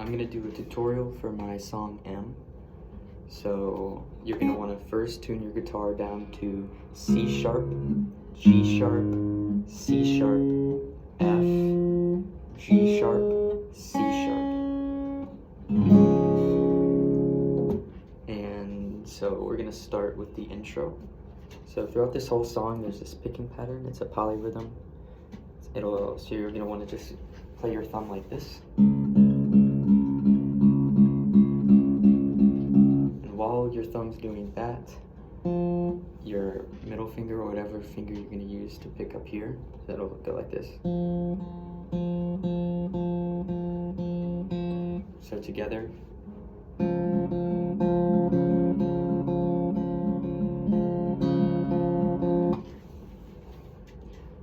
I'm gonna do a tutorial for my song M. So you're gonna want to first tune your guitar down to C sharp, G sharp, C sharp, F, G sharp, C sharp. And so we're gonna start with the intro. So throughout this whole song, there's this picking pattern. It's a polyrhythm. So you're gonna want to just play your thumb like this. And while your thumb's doing that, your middle finger or whatever finger you're gonna use to pick up here, that'll go like this. So together.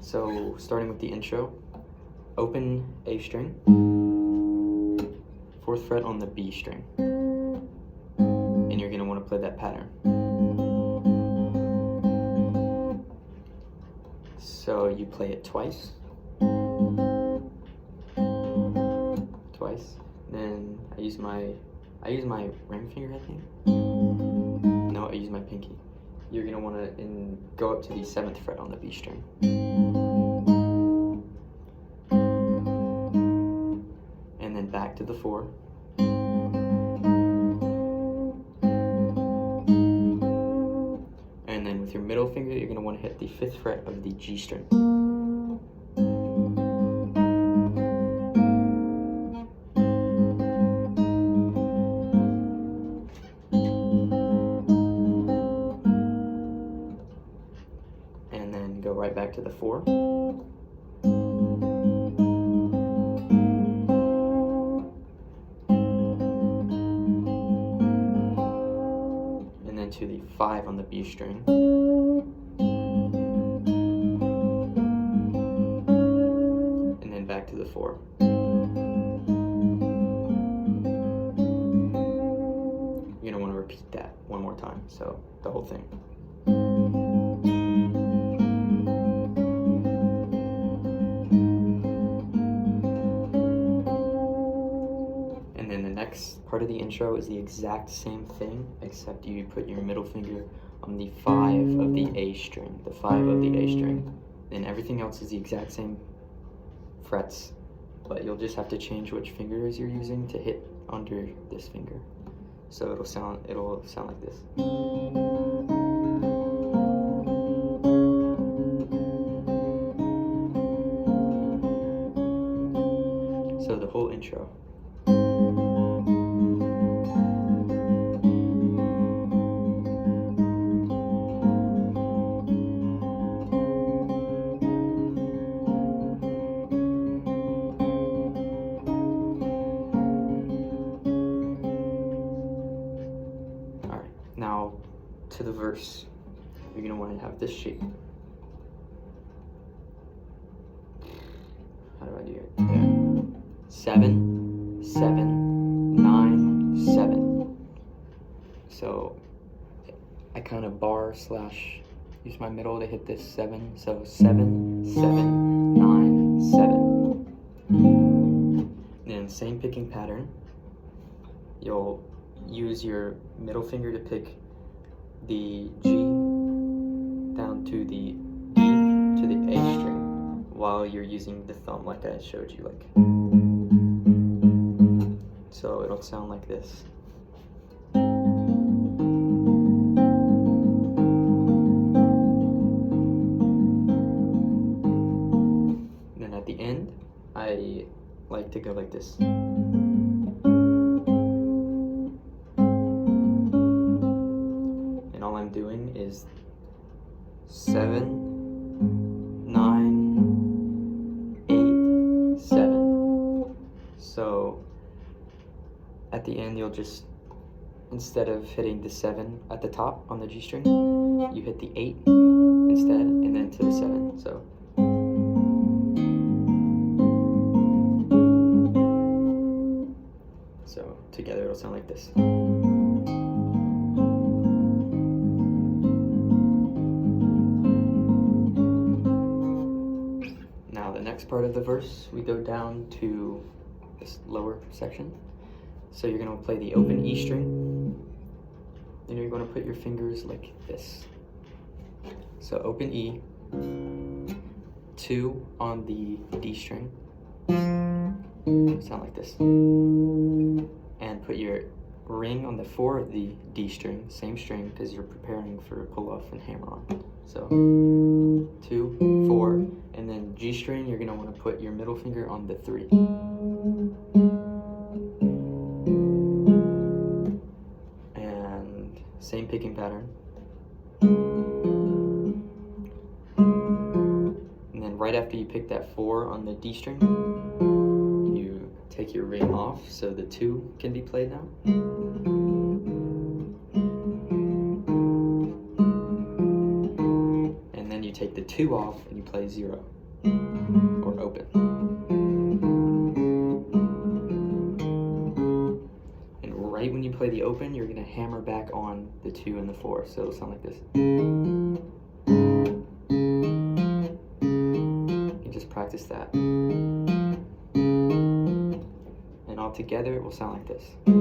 So starting with the intro, open A string, 4th fret on the B string, and you're gonna want to play that pattern. So you play it twice, then I use my ring finger, I think. No, I use my pinky. You're gonna want to go up to the 7th fret on the B string. And then back to the 4. And then with your middle finger, you're gonna want to hit the 5th fret of the G string. Go right back to the 4. And then to the 5 on the B string. And then back to the 4. You're gonna want to repeat that one more time, so the whole thing. Next part of the intro is the exact same thing, except you put your middle finger on the 5 of the A string, Then everything else is the exact same frets, but you'll just have to change which fingers you're using to hit under this finger. So it'll sound like this. So the whole intro. Now, to the verse, you're going to want to have this shape. How do I do it? There. 7, 7, 9, 7. So, I kind of use my middle to hit this 7. So, 7, 7, 9, 7. Then, same picking pattern. You'll use your middle finger to pick the G down to the D to the A string while you're using the thumb like I showed you, so it'll sound like this. And then at the end, I like to go like this. All I'm doing is 7, 9, 8, 7. So at the end, you'll just, instead of hitting the 7 at the top on the G string, you hit the 8 instead, and then to the 7. So together it'll sound like this. Next part of the verse, we go down to this lower section. So you're going to play the open E string, and you're going to put your fingers like this. So open E, 2 on the D string, sound like this, and put your ring on the 4 of the D string, same string, because you're preparing for a pull off and hammer on. So 2, 4, and then G string, you're going to want to put your middle finger on the 3. And same picking pattern. And then right after you pick that 4 on the D string, you take your ring off so the 2 can be played now. And then you take the 2 off and you play 0, or open. And right when you play the open, you're going to hammer back on the 2 and the 4, so it'll sound like this. You just practice that. And all together it will sound like this. And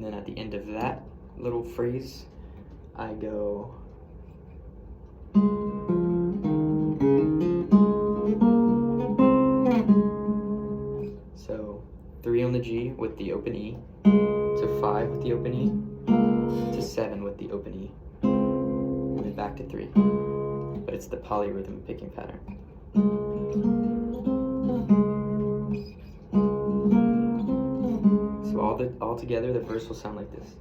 then at the end of that little phrase, I go so 3 on the G with the open E, to 5 with the open E, to 7 with the open E, and then back to 3. But it's the polyrhythm picking pattern. So all together, the verse will sound like this.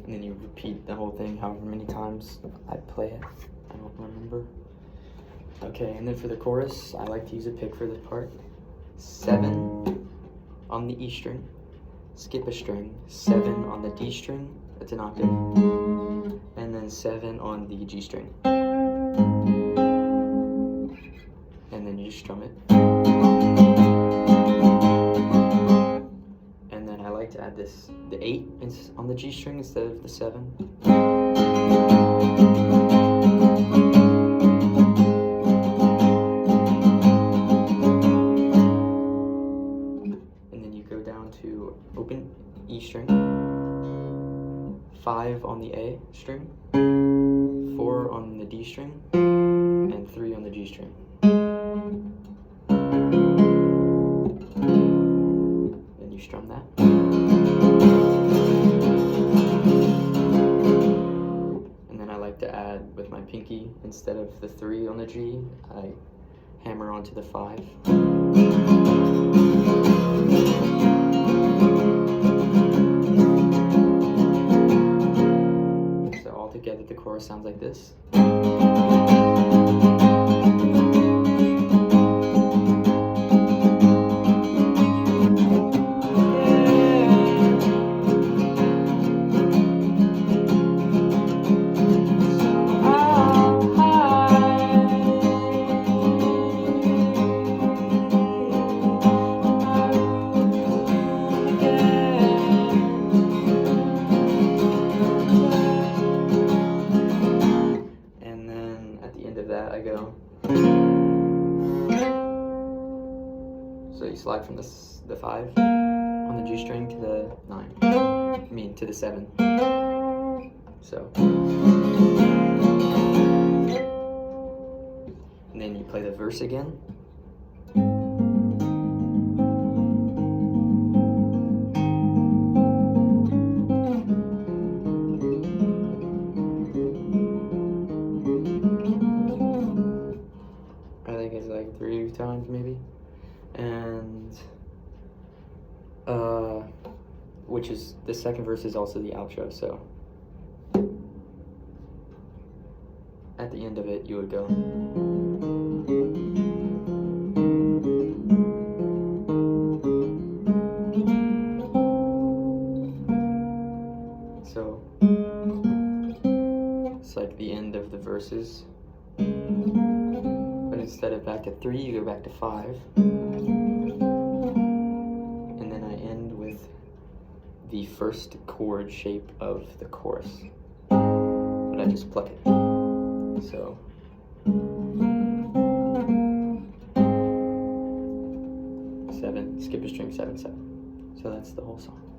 And then you repeat the whole thing however many times I play it. I don't remember. Okay, and then for the chorus, I like to use a pick for this part. 7 on the E string, skip a string, 7 on the D string, that's an octave, and then 7 on the G string. And then you just strum it. And then I like to add the 8 on the G string instead of the 7. To open E string, 5 on the A string, 4 on the D string, and 3 on the G string. Then you strum that. And then I like to add with my pinky, instead of the 3 on the G, I hammer onto the 5. Together the chorus sounds like this. I go. So you slide from the 5 on the G string to the 9. To the 7. So. And then you play the verse again. It's like 3 times maybe, and which is the second verse is also the outro. So at the end of it, you would go. So it's like the end of the verses. instead of back to 3, you go back to 5. And then I end with the first chord shape of the chorus. But I just pluck it. So. Seven, skip a string, 7, 7. So that's the whole song.